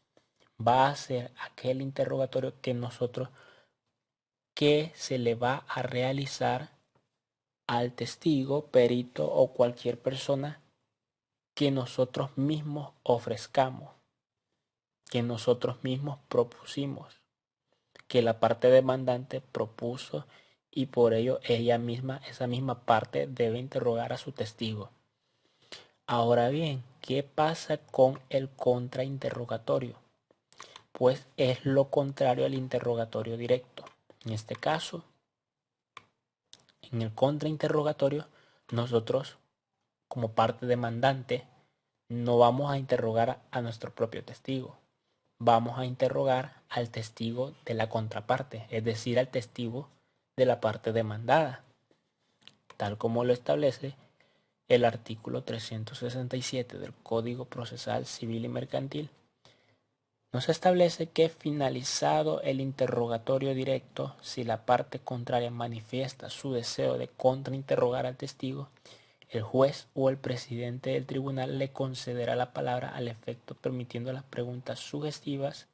va a ser aquel interrogatorio que se le va a realizar al testigo, perito o cualquier persona que nosotros mismos ofrezcamos, que nosotros mismos propusimos, que la parte demandante propuso y por ello ella misma, esa misma parte, debe interrogar a su testigo. Ahora bien, ¿qué pasa con el contrainterrogatorio? Pues es lo contrario al interrogatorio directo. En este caso, en el contrainterrogatorio, nosotros, como parte demandante, no vamos a interrogar a nuestro propio testigo. Vamos a interrogar al testigo de la contraparte, es decir, al testigo de la parte demandada, tal como lo establece el artículo 367 del Código Procesal Civil y Mercantil. Nos establece que finalizado el interrogatorio directo, si la parte contraria manifiesta su deseo de contrainterrogar al testigo, el juez o el presidente del tribunal le concederá la palabra al efecto, permitiendo las preguntas sugestivas.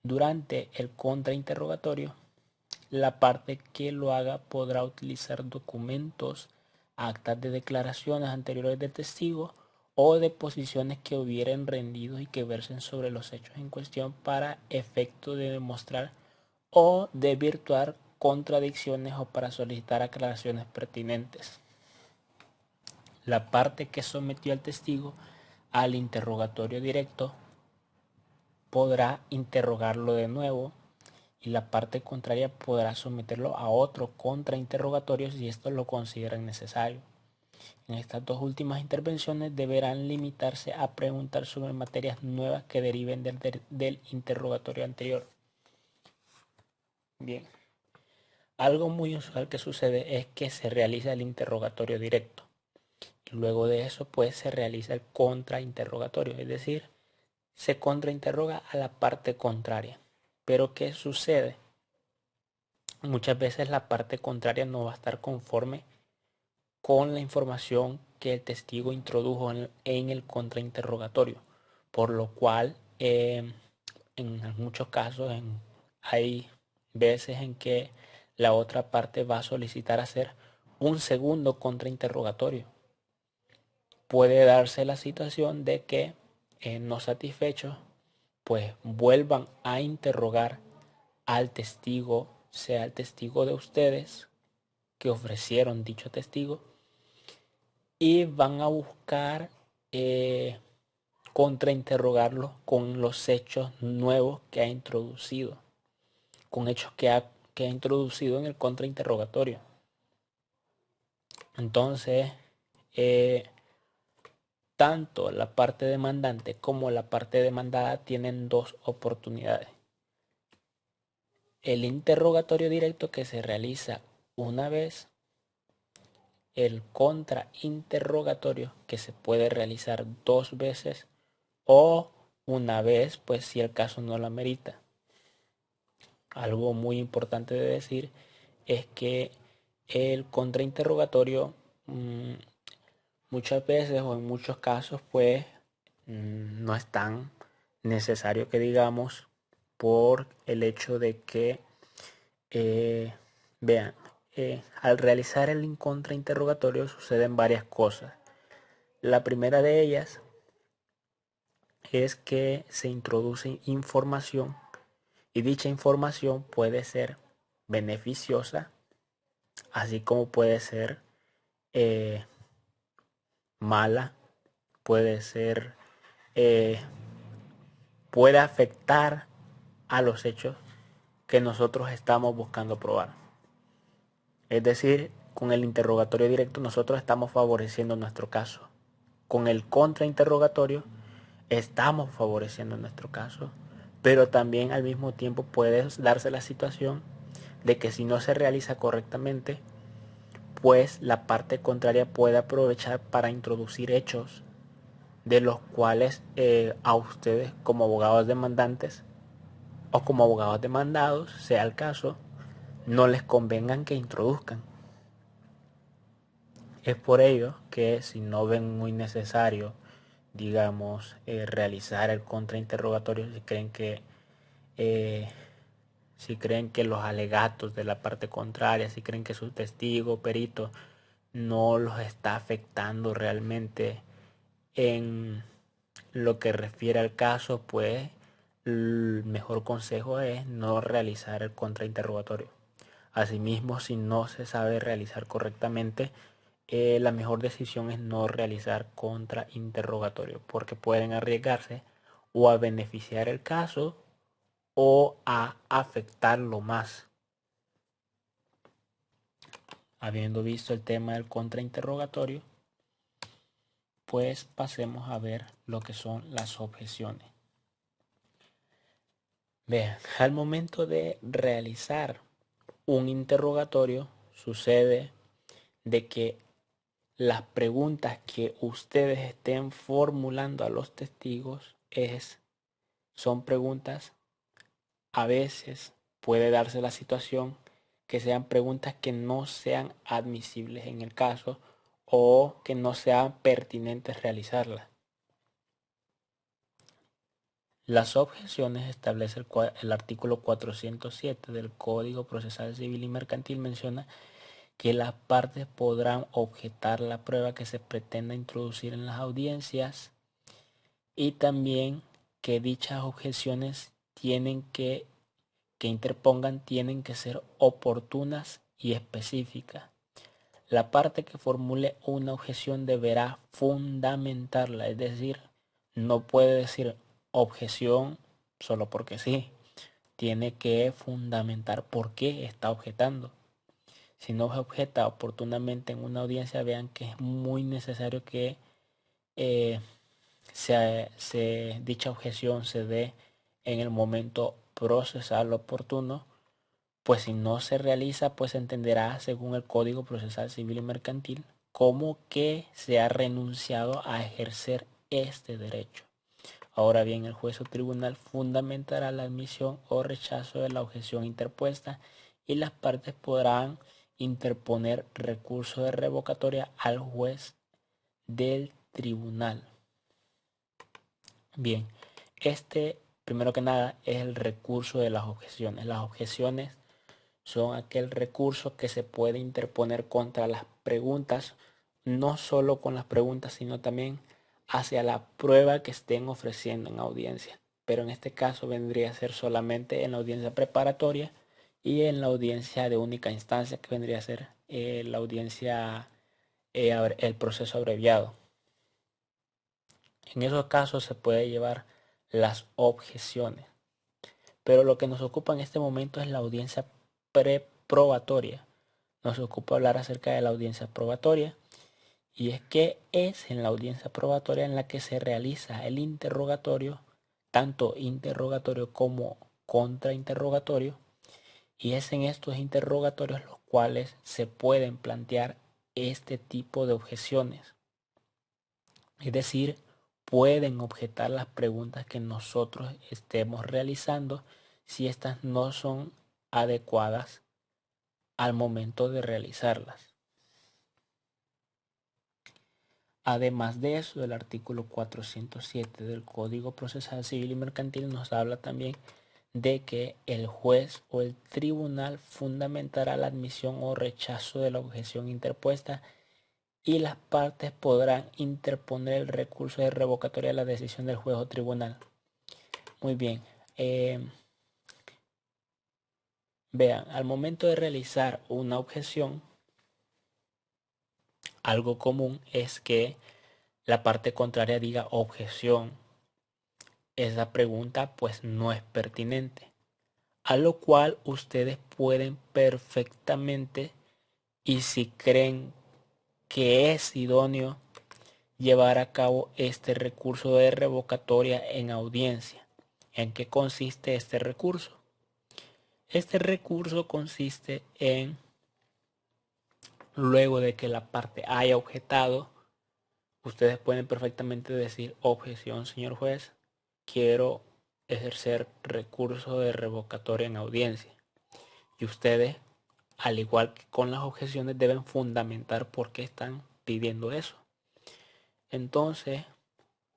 Durante el contrainterrogatorio, la parte que lo haga podrá utilizar documentos, actas de declaraciones anteriores del testigo o deposiciones que hubieran rendido y que versen sobre los hechos en cuestión para efecto de demostrar o de virtuar contradicciones o para solicitar aclaraciones pertinentes. La parte que sometió al testigo al interrogatorio directo podrá interrogarlo de nuevo y la parte contraria podrá someterlo a otro contrainterrogatorio si esto lo consideran necesario. En estas dos últimas intervenciones deberán limitarse a preguntar sobre materias nuevas que deriven del interrogatorio anterior. Bien, algo muy usual que sucede es que se realiza el interrogatorio directo. Luego de eso pues se realiza el contrainterrogatorio, es decir, se contrainterroga a la parte contraria. Pero ¿qué sucede? Muchas veces la parte contraria no va a estar conforme con la información que el testigo introdujo en el contrainterrogatorio, por lo cual en muchos casos hay veces en que la otra parte va a solicitar hacer un segundo contrainterrogatorio. Puede darse la situación de que no satisfechos pues vuelvan a interrogar al testigo, sea el testigo de ustedes que ofrecieron dicho testigo, y van a buscar contrainterrogarlo con los hechos nuevos que ha introducido, con hechos que ha introducido en el contrainterrogatorio. Entonces, tanto la parte demandante como la parte demandada tienen dos oportunidades. El interrogatorio directo, que se realiza una vez, el contrainterrogatorio, que se puede realizar dos veces o una vez, pues si el caso no lo amerita. Algo muy importante de decir es que el contrainterrogatorio muchas veces o en muchos casos pues no es tan necesario que digamos, por el hecho de que vean, al realizar el contrainterrogatorio suceden varias cosas. La primera de ellas es que se introduce información y dicha información puede ser beneficiosa, así como puede ser eh, mala, puede ser, eh, puede afectar a los hechos que nosotros estamos buscando probar. Es decir, con el interrogatorio directo nosotros estamos favoreciendo nuestro caso. Con el contrainterrogatorio estamos favoreciendo nuestro caso, pero también al mismo tiempo puede darse la situación de que si no se realiza correctamente, pues la parte contraria puede aprovechar para introducir hechos de los cuales a ustedes como abogados demandantes o como abogados demandados, sea el caso, no les convengan que introduzcan. Es por ello que si no ven muy necesario, digamos, realizar el contrainterrogatorio, eh, si creen que los alegatos de la parte contraria, si creen que su testigo o perito no los está afectando realmente en lo que refiere al caso, pues el mejor consejo es no realizar el contrainterrogatorio. Asimismo, si no se sabe realizar correctamente, la mejor decisión es no realizar contrainterrogatorio, porque pueden arriesgarse o a beneficiar el caso o a afectarlo más. Habiendo visto el tema del contrainterrogatorio, pues pasemos a ver lo que son las objeciones. Vean, al momento de realizar un interrogatorio sucede de que las preguntas que ustedes estén formulando a los testigos son preguntas, a veces puede darse la situación que sean preguntas que no sean admisibles en el caso o que no sean pertinentes realizarlas. Las objeciones establece el artículo 407 del Código Procesal Civil y Mercantil, menciona que las partes podrán objetar la prueba que se pretenda introducir en las audiencias y también que dichas objeciones que interpongan tienen que ser oportunas y específicas. La parte que formule una objeción deberá fundamentarla, es decir, no puede decir objeción solo porque sí, tiene que fundamentar por qué está objetando. Si no se objeta oportunamente en una audiencia, vean que es muy necesario que eh, dicha objeción se dé en el momento procesal oportuno, pues si no se realiza, pues se entenderá según el Código Procesal Civil y Mercantil como que se ha renunciado a ejercer este derecho. Ahora bien, el juez o tribunal fundamentará la admisión o rechazo de la objeción interpuesta y las partes podrán interponer recurso de revocatoria al juez del tribunal. Bien, primero que nada es el recurso de las objeciones. Las objeciones son aquel recurso que se puede interponer contra las preguntas, no solo con las preguntas, sino también hacia la prueba que estén ofreciendo en audiencia. Pero en este caso vendría a ser solamente en la audiencia preparatoria y en la audiencia de única instancia, que vendría a ser la audiencia el proceso abreviado. En esos casos se puede llevar las objeciones. Pero lo que nos ocupa en este momento es la audiencia preprobatoria. Nos ocupa hablar acerca de la audiencia probatoria. Y es que es en la audiencia probatoria en la que se realiza el interrogatorio, tanto interrogatorio como contrainterrogatorio. Y es en estos interrogatorios los cuales se pueden plantear este tipo de objeciones. Es decir, pueden objetar las preguntas que nosotros estemos realizando si estas no son adecuadas al momento de realizarlas. Además de eso, el artículo 407 del Código Procesal Civil y Mercantil nos habla también de que el juez o el tribunal fundamentará la admisión o rechazo de la objeción interpuesta y las partes podrán interponer el recurso de revocatoria de la decisión del juez o tribunal. Muy bien. Vean, al momento de realizar una objeción, algo común es que la parte contraria diga objeción. Esa pregunta pues no es pertinente. A lo cual ustedes pueden perfectamente, y si creen que es idóneo, llevar a cabo este recurso de revocatoria en audiencia. ¿En qué consiste este recurso? Este recurso consiste en, luego de que la parte haya objetado, ustedes pueden perfectamente decir: objeción, señor juez, quiero ejercer recurso de revocatoria en audiencia. Y ustedes, al igual que con las objeciones, deben fundamentar por qué están pidiendo eso. Entonces,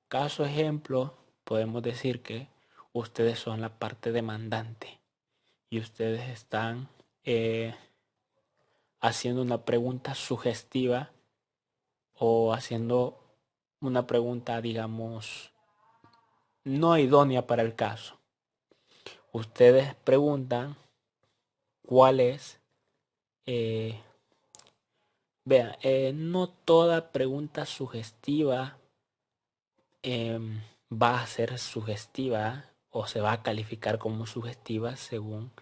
caso ejemplo, podemos decir que ustedes son la parte demandante y ustedes están haciendo una pregunta sugestiva o haciendo una pregunta, digamos, no idónea para el caso. Ustedes preguntan cuál es, vean, no toda pregunta sugestiva va a ser sugestiva o se va a calificar como sugestiva según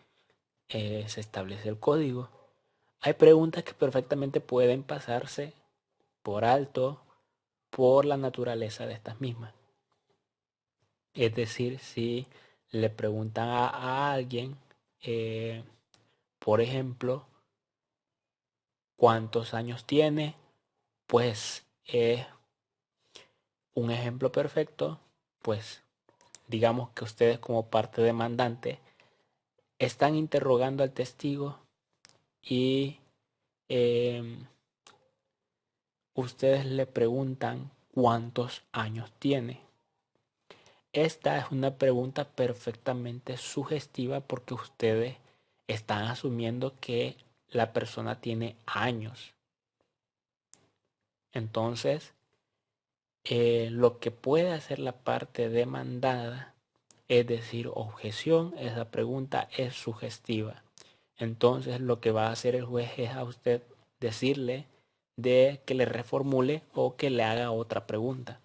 se establece el código. Hay preguntas que perfectamente pueden pasarse por alto por la naturaleza de estas mismas. Es decir, si le preguntan a alguien, por ejemplo, ¿cuántos años tiene? Pues un ejemplo perfecto, pues digamos que ustedes como parte demandante están interrogando al testigo y ustedes le preguntan cuántos años tiene. Esta es una pregunta perfectamente sugestiva porque ustedes están asumiendo que la persona tiene años. Entonces, lo que puede hacer la parte demandada es decir objeción, esa pregunta es sugestiva. Entonces, lo que va a hacer el juez es a usted decirle de que le reformule o que le haga otra pregunta.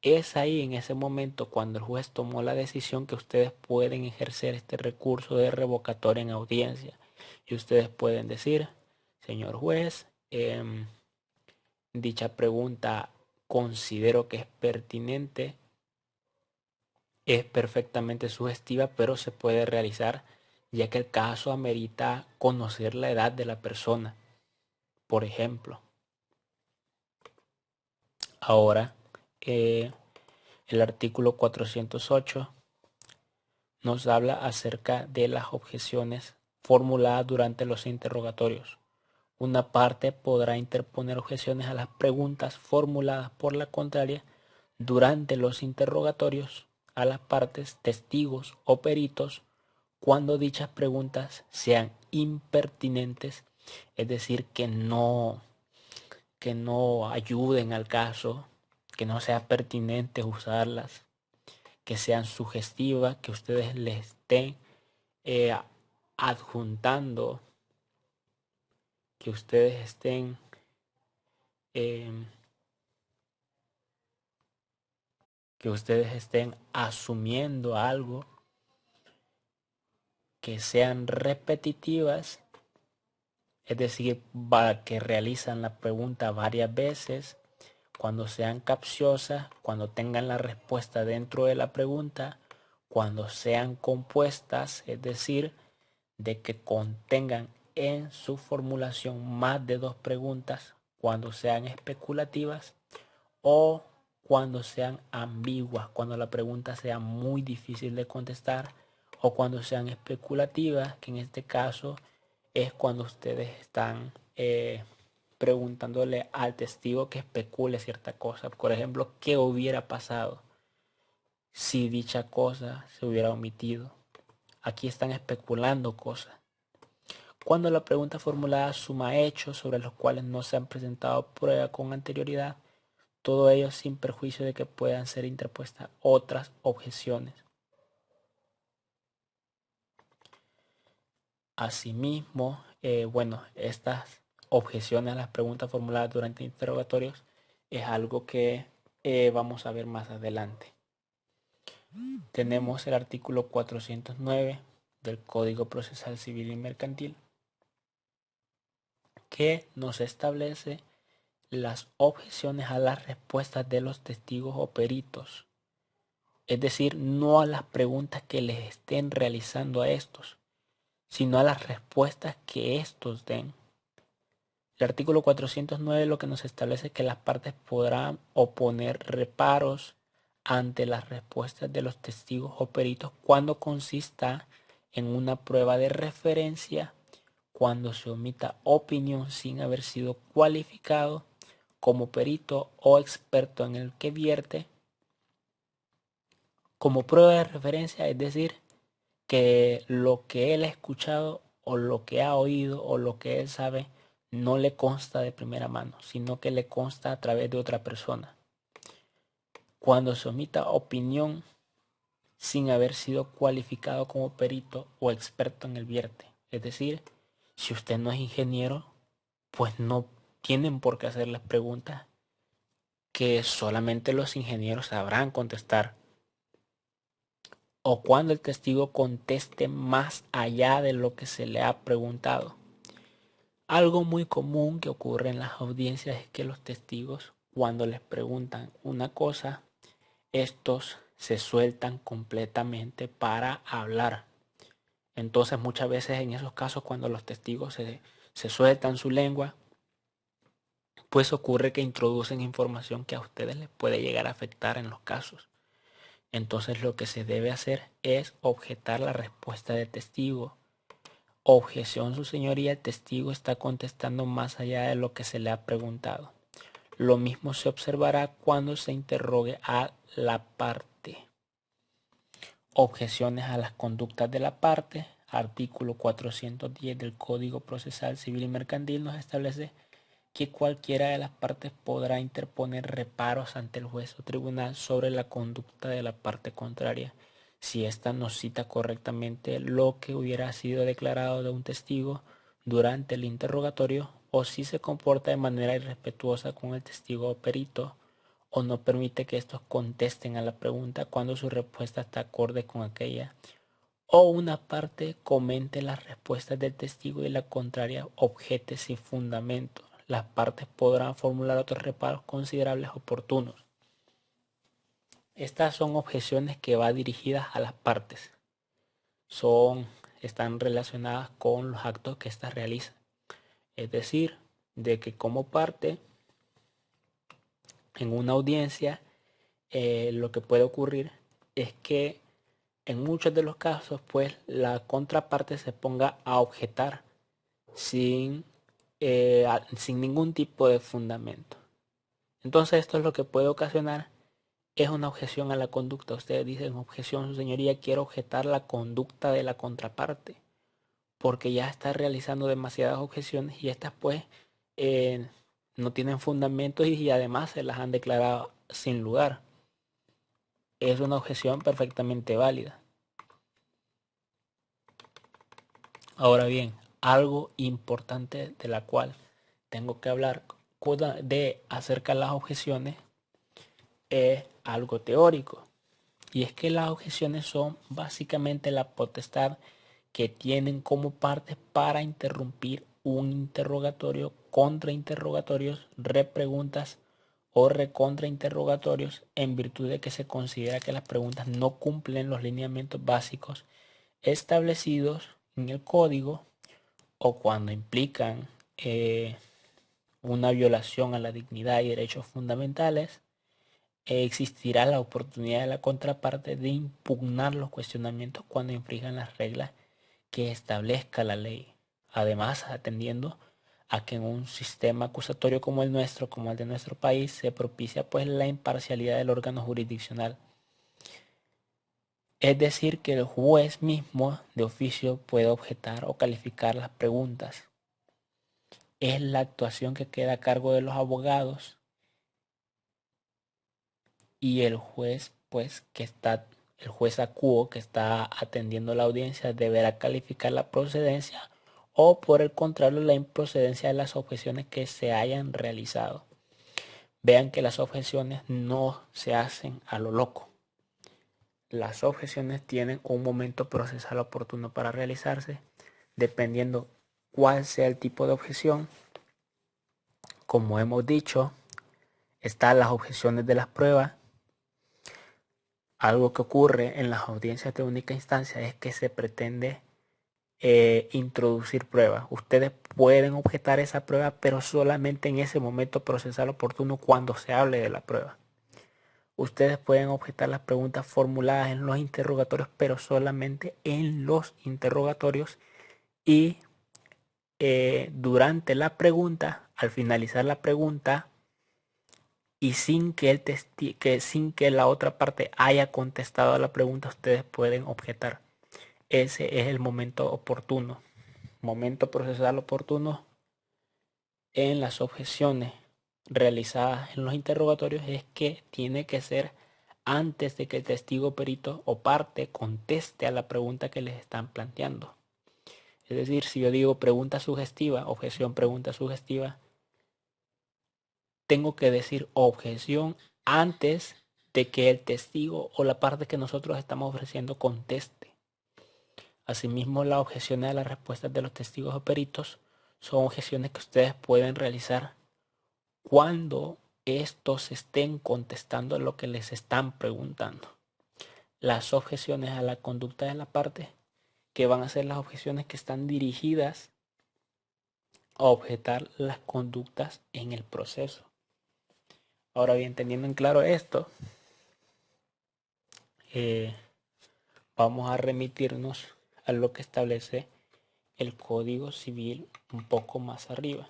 Es ahí en ese momento cuando el juez tomó la decisión que ustedes pueden ejercer este recurso de revocatoria en audiencia. Y ustedes pueden decir: señor juez, dicha pregunta considero que es pertinente, es perfectamente sugestiva, pero se puede realizar ya que el caso amerita conocer la edad de la persona, por ejemplo. Ahora, el artículo 408 nos habla acerca de las objeciones formuladas durante los interrogatorios. Una parte podrá interponer objeciones a las preguntas formuladas por la contraria durante los interrogatorios a las partes, testigos o peritos cuando dichas preguntas sean impertinentes, es decir, que no ayuden al caso, que no sea pertinente usarlas, que sean sugestivas, que ustedes les estén adjuntando, que ustedes estén que ustedes estén asumiendo algo, que sean repetitivas, es decir, que realizan la pregunta varias veces, cuando sean capciosas, cuando tengan la respuesta dentro de la pregunta, cuando sean compuestas, es decir, de que contengan en su formulación más de dos preguntas, cuando sean especulativas o cuando sean ambiguas, cuando la pregunta sea muy difícil de contestar, o cuando sean especulativas, que en este caso es cuando ustedes están preguntándole al testigo que especule cierta cosa. Por ejemplo, ¿qué hubiera pasado si dicha cosa se hubiera omitido? Aquí están especulando cosas. Cuando la pregunta formulada suma hechos sobre los cuales no se han presentado pruebas con anterioridad, todo ello sin perjuicio de que puedan ser interpuestas otras objeciones. Asimismo, estas objeciones a las preguntas formuladas durante interrogatorios es algo que vamos a ver más adelante. Tenemos el artículo 409 del Código Procesal Civil y Mercantil, que nos establece las objeciones a las respuestas de los testigos o peritos, es decir, no a las preguntas que les estén realizando a estos, sino a las respuestas que estos den. El artículo 409 lo que nos establece es que las partes podrán oponer reparos ante las respuestas de los testigos o peritos cuando consista en una prueba de referencia, cuando se omita opinión sin haber sido cualificado como perito o experto en el que vierte, como prueba de referencia, es decir, que lo que él ha escuchado o lo que ha oído o lo que él sabe no le consta de primera mano, sino que le consta a través de otra persona. Cuando se omita opinión sin haber sido cualificado como perito o experto en el vierte, es decir, si usted no es ingeniero, pues no tienen por qué hacer las preguntas que solamente los ingenieros sabrán contestar. O cuando el testigo conteste más allá de lo que se le ha preguntado. Algo muy común que ocurre en las audiencias es que los testigos, cuando les preguntan una cosa, estos se sueltan completamente para hablar. Entonces muchas veces en esos casos cuando los testigos se sueltan su lengua, pues ocurre que introducen información que a ustedes les puede llegar a afectar en los casos. Entonces lo que se debe hacer es objetar la respuesta del testigo. Objeción, su señoría, el testigo está contestando más allá de lo que se le ha preguntado. Lo mismo se observará cuando se interrogue a la parte. Objeciones a las conductas de la parte. Artículo 410 del Código Procesal Civil y Mercantil nos establece que cualquiera de las partes podrá interponer reparos ante el juez o tribunal sobre la conducta de la parte contraria, si ésta no cita correctamente lo que hubiera sido declarado de un testigo durante el interrogatorio, o si se comporta de manera irrespetuosa con el testigo o perito, o no permite que estos contesten a la pregunta cuando su respuesta está acorde con aquella, o una parte comente las respuestas del testigo y la contraria objete sin fundamento. Las partes podrán formular otros reparos considerables oportunos. Estas son objeciones que van dirigidas a las partes. Están relacionadas con los actos que éstas realizan. Es decir, de que como parte, en una audiencia, lo que puede ocurrir es que en muchos de los casos, pues la contraparte se ponga a objetar sin ningún tipo de fundamento. Entonces esto es lo que puede ocasionar es una objeción a la conducta. Ustedes dicen objeción, su señoría, quiero objetar la conducta de la contraparte, porque ya está realizando demasiadas objeciones y estas pues no tienen fundamentos y además se las han declarado sin lugar. Es una objeción perfectamente válida. Ahora bien, algo importante de la cual tengo que hablar de acerca de las objeciones es algo teórico. Y es que las objeciones son básicamente la potestad que tienen como parte para interrumpir un interrogatorio, contrainterrogatorios, repreguntas o recontrainterrogatorios en virtud de que se considera que las preguntas no cumplen los lineamientos básicos establecidos en el código o cuando implican una violación a la dignidad y derechos fundamentales. Existirá la oportunidad de la contraparte de impugnar los cuestionamientos cuando infrinjan las reglas que establezca la ley. Además, atendiendo a que en un sistema acusatorio como el nuestro, como el de nuestro país, se propicia pues la imparcialidad del órgano jurisdiccional. Es decir, que el juez mismo de oficio puede objetar o calificar las preguntas. Es la actuación que queda a cargo de los abogados y el juez el juez acuo que está atendiendo la audiencia deberá calificar la procedencia o por el contrario la improcedencia de las objeciones que se hayan realizado. Vean que las objeciones no se hacen a lo loco. Las objeciones tienen un momento procesal oportuno para realizarse, dependiendo cuál sea el tipo de objeción. Como hemos dicho, están las objeciones de las pruebas. Algo que ocurre en las audiencias de única instancia es que se pretende introducir pruebas. Ustedes pueden objetar esa prueba, pero solamente en ese momento procesal oportuno cuando se hable de la prueba. Ustedes pueden objetar las preguntas formuladas en los interrogatorios, pero solamente en los interrogatorios y durante la pregunta, al finalizar la pregunta y sin que la otra parte haya contestado a la pregunta, ustedes pueden objetar. Ese es el momento oportuno, momento procesal oportuno en las objeciones realizadas en los interrogatorios es que tiene que ser antes de que el testigo, perito o parte conteste a la pregunta que les están planteando. Es decir, si yo digo pregunta sugestiva, objeción, pregunta sugestiva, tengo que decir objeción antes de que el testigo o la parte que nosotros estamos ofreciendo conteste. Asimismo, las objeciones a las respuestas de los testigos o peritos son objeciones que ustedes pueden realizar cuando estos estén contestando lo que les están preguntando. Las objeciones a la conducta de la parte, que van a ser las objeciones que están dirigidas a objetar las conductas en el proceso. Ahora bien, teniendo en claro esto, vamos a remitirnos a lo que establece el Código Civil un poco más arriba.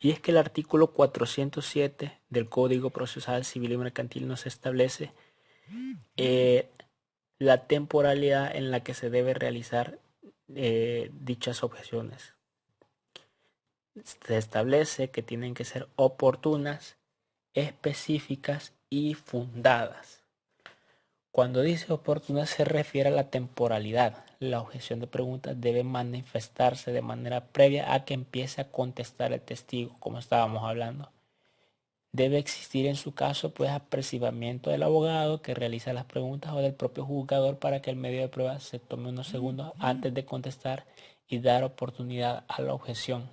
Y es que el artículo 407 del Código Procesal Civil y Mercantil nos establece la temporalidad en la que se debe realizar dichas objeciones. Se establece que tienen que ser oportunas, específicas y fundadas. Cuando dice oportuna se refiere a la temporalidad. La objeción de preguntas debe manifestarse de manera previa a que empiece a contestar el testigo, como estábamos hablando. Debe existir en su caso pues apercibimiento del abogado que realiza las preguntas o del propio juzgador para que el medio de prueba se tome unos segundos antes de contestar y dar oportunidad a la objeción.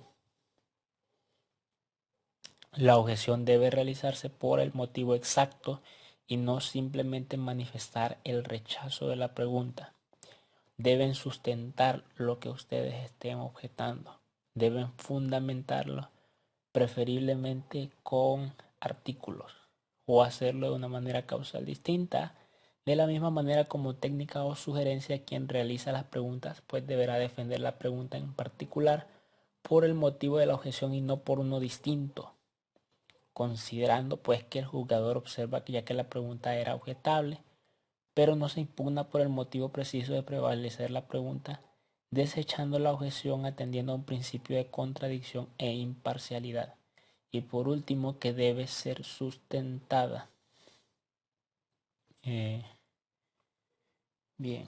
La objeción debe realizarse por el motivo exacto y no simplemente manifestar el rechazo de la pregunta. Deben sustentar lo que ustedes estén objetando. Deben fundamentarlo, preferiblemente con artículos, o hacerlo de una manera causal distinta. De la misma manera como técnica o sugerencia, quien realiza las preguntas pues deberá defender la pregunta en particular por el motivo de la objeción y no por uno distinto, considerando pues que el juzgador observa que ya que la pregunta era objetable, pero no se impugna por el motivo preciso de prevalecer la pregunta, desechando la objeción atendiendo a un principio de contradicción e imparcialidad. Y por último, que debe ser sustentada. Bien.